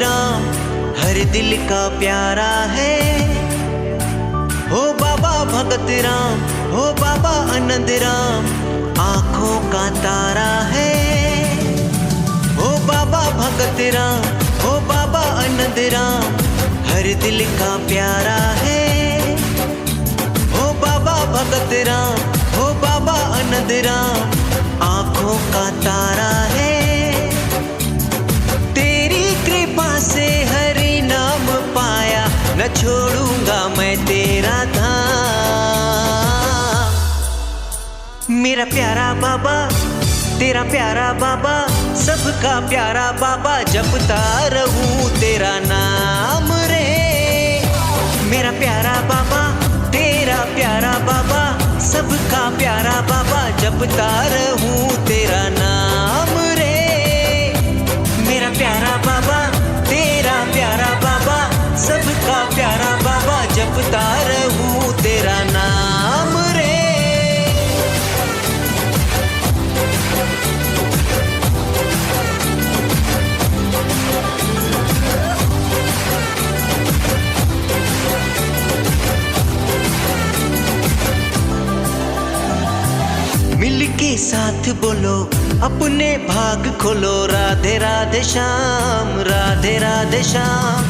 राम हर दिल का प्यारा है। हो बाबा भगत राम, हो बाबा आनंद राम आँखों का तारा है। हो बाबा भगत राम, हो बाबा आनंद राम हर दिल का प्यारा है। हो बाबा भगत राम, हो बाबा आनंद राम आँखों का तारा है। तेरी कृपा से हरि नाम पाया, न छोड़ूंगा मैं तेरा धाम। मेरा प्यारा बाबा, तेरा प्यारा बाबा, सबका प्यारा बाबा, जपता रहूं तेरा नाम रे। मेरा प्यारा बाबा, तेरा प्यारा बाबा, सबका प्यारा बाबा, जपता रहूं तेरा नाम रे। मेरा प्यारा बाबा, तेरा प्यारा बाबा, सबका प्यारा बाबा, जपता रहूं तेरा नाम रे। मिल के साथ बोलो अपने भाग खोलो, राधे राधे श्याम, राधे राधे श्याम।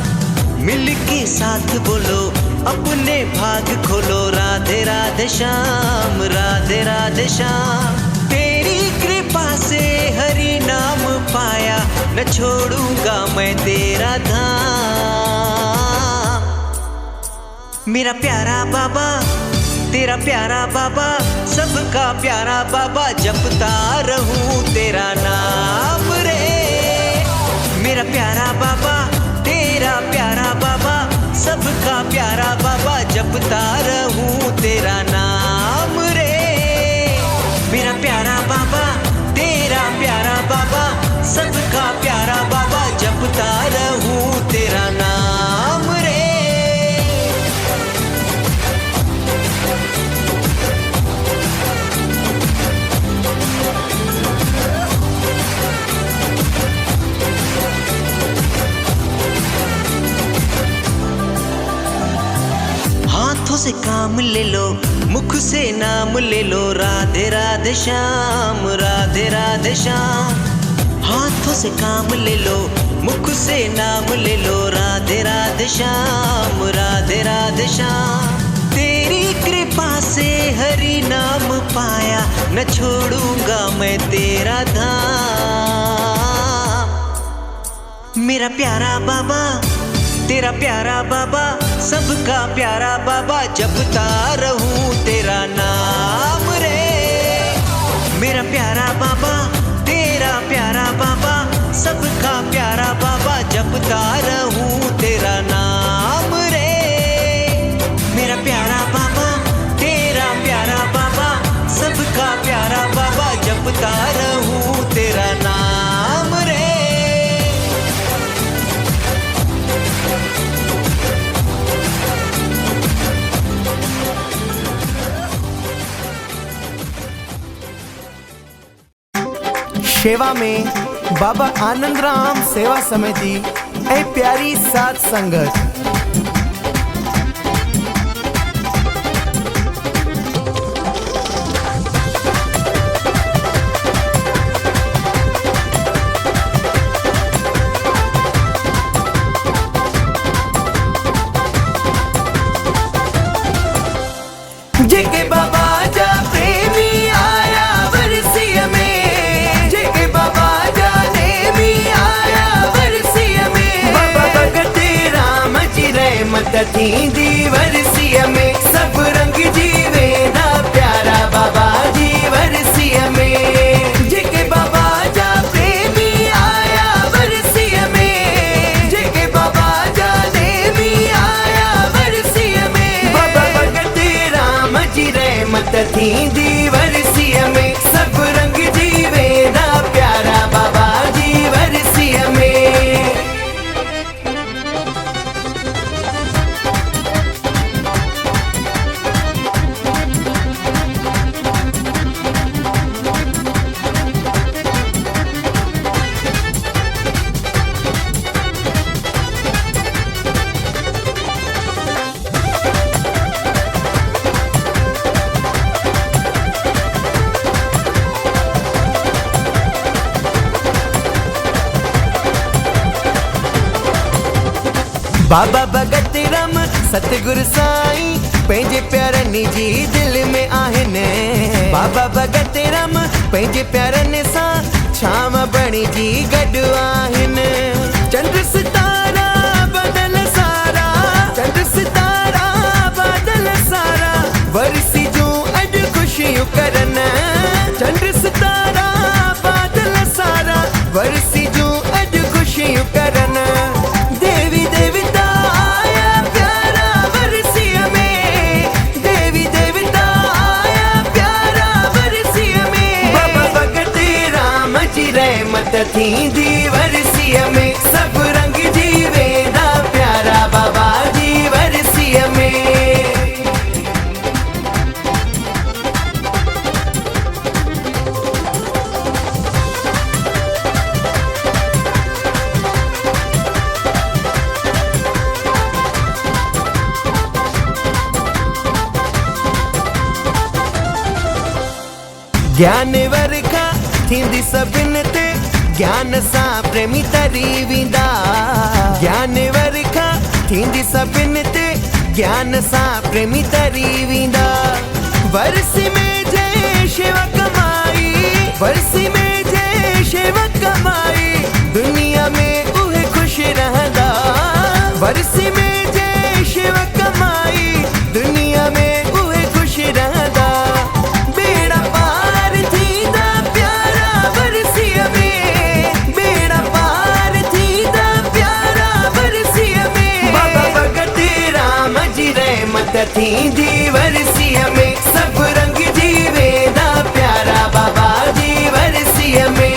मिल के साथ बोलो अपने भाग खोलो, राधे राधे श्याम, राधे राधे श्याम। तेरी कृपा से हरि नाम पाया, न छोड़ूंगा मैं तेरा धाम। मेरा प्यारा बाबा, तेरा प्यारा बाबा, सबका प्यारा बाबा, जपता रहूं तेरा नाम रे। मेरा प्यारा बाबा, तेरा प्यारा बाबा, सबका प्यारा बाबा, जपता रहूं तेरा नाम रे। मेरा प्यारा बाबा, तेरा प्यारा बाबा, सबका प्यारा बाबा, जपता रहूं तेरा नाम रे। हाथों से काम ले लो, मुख से नाम ले लो, राधे राधे श्याम, राधे राधे श्याम। हाथों से काम ले लो, मुख से नाम ले लो, राधे राधे श्याम, राधे राधे श्याम। तेरी कृपा से हरि नाम पाया, न छोड़ूंगा मैं तेरा धाम। मेरा प्यारा बाबा, तेरा प्यारा बाबा, सबका प्यारा बाबा, जपता रहूं तेरा नाम रे। मेरा प्यारा बाबा, तेरा प्यारा बाबा, सबका प्यारा बाबा, जपता रहूं तेरा नाम रे। मेरा प्यारा बाबा, तेरा प्यारा बाबा, सबका प्यारा बाबा, जपता रहूं तेरा नाम रे। सेवा में बाबा आनंद राम सेवा समिति ए प्यारी साथ संगत। जेके बाबा जा प्रेमी आया वर्षिय में, जेके बाबा जा देवी आया वर्षिय में। बाबा भगत राम जी रहमत थी दी वर्षिय में, सब रंग जीवे ना प्यारा बाबा जी वर्षिय में। जेके बाबा जा प्रेमी आया वर्षिय में, जेके बाबा जा देवी आया वर्षिय में। बाबा भगत राम जी रहमत थी दी वर्षिय में, सब रंग जीवे ना प्यारा बाबा जी वर्षिय में। बाबा भगत राम सतगुरु साईं पंहिंजे प्यारनि जी दिल में आहिनि। बाबा भगत राम पंहिंजे प्यारनि सां छांव बणी जी गॾु आहिनि। चंड सितारा बादल सारा, चंड सितारा बादल सारा वरसी जूं अॼु ख़ुशियूं करनि। चंड सितारा बादल सारा वरसी जूं अॼु ख़ुशियूं करनि। देवी देवता आया प्यारा वरसीअ में, देवी देवता आया प्यारा वरसीअ में। बाबा भगत राम जी रहमत थींदी वरसीअ में। सभु रंग जी वेंदा प्यारा बाबा जी वरसीअ में। ज्ञान वर्खा थींदी सभिनि ते, ज्ञान सां प्रेमी तरी वेंदा। ज्ञान वर्खा थींदी सभिनि ते, ज्ञान सां प्रेमी तरी वेंदा। वरसी में जय शेवा कमाई, वरसी में जय शेवा कमाई दुनिया में उहे खुश रहंदा। वरसी में जय शेवा कमाई दुनिया में उहे खुश रहंदा। बेड़ा पार थींदा प्यारा वरसीअ में, बेड़ा पार थींदा प्यारा वरसीअ में। बाबा भगत राम जी रहमत थींदी वरसीअ में। सभु रंग जी वेंदा प्यारा बाबा जी वरसीअ में।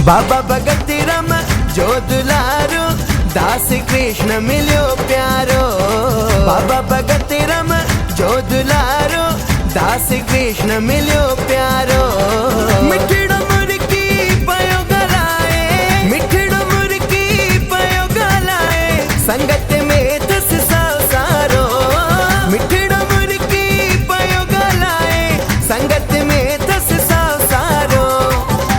बाबा भगत राम जो दुलारो दास कृष्ण मिलियो प्यारो। बाबा भगत राम जो दुलारो दास कृष्ण मिलियो प्यारो। मिठड़ो मुर्की पयो गलाए, मिठड़ो मुर्की पयो गलाए संगत में दस सारो। मिठड़ो मुर्की पयो गलाए संगत में दस सारो।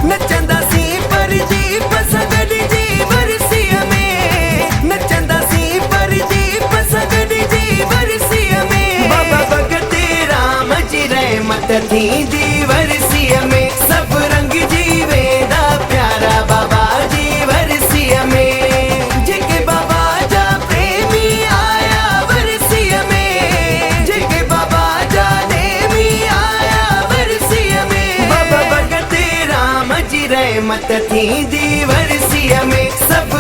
नचंदा सी परदीप सगड़ जी वरसीअ में, नचंदा सी परदीप सगड़ जी वरसीअ में। बाबा भगत राम जी रहमत थींदी वरसीअ में। सभु रंग जी वेंदा प्यारा बाबा जी वरसीअ में। जेके बाबा जा प्रेमी आया वरसीअ में, जेके बाबा जा नेमी आया वरसीअ में। बाबा भगत राम जी रहमत थींदी वरसीअ में। सभु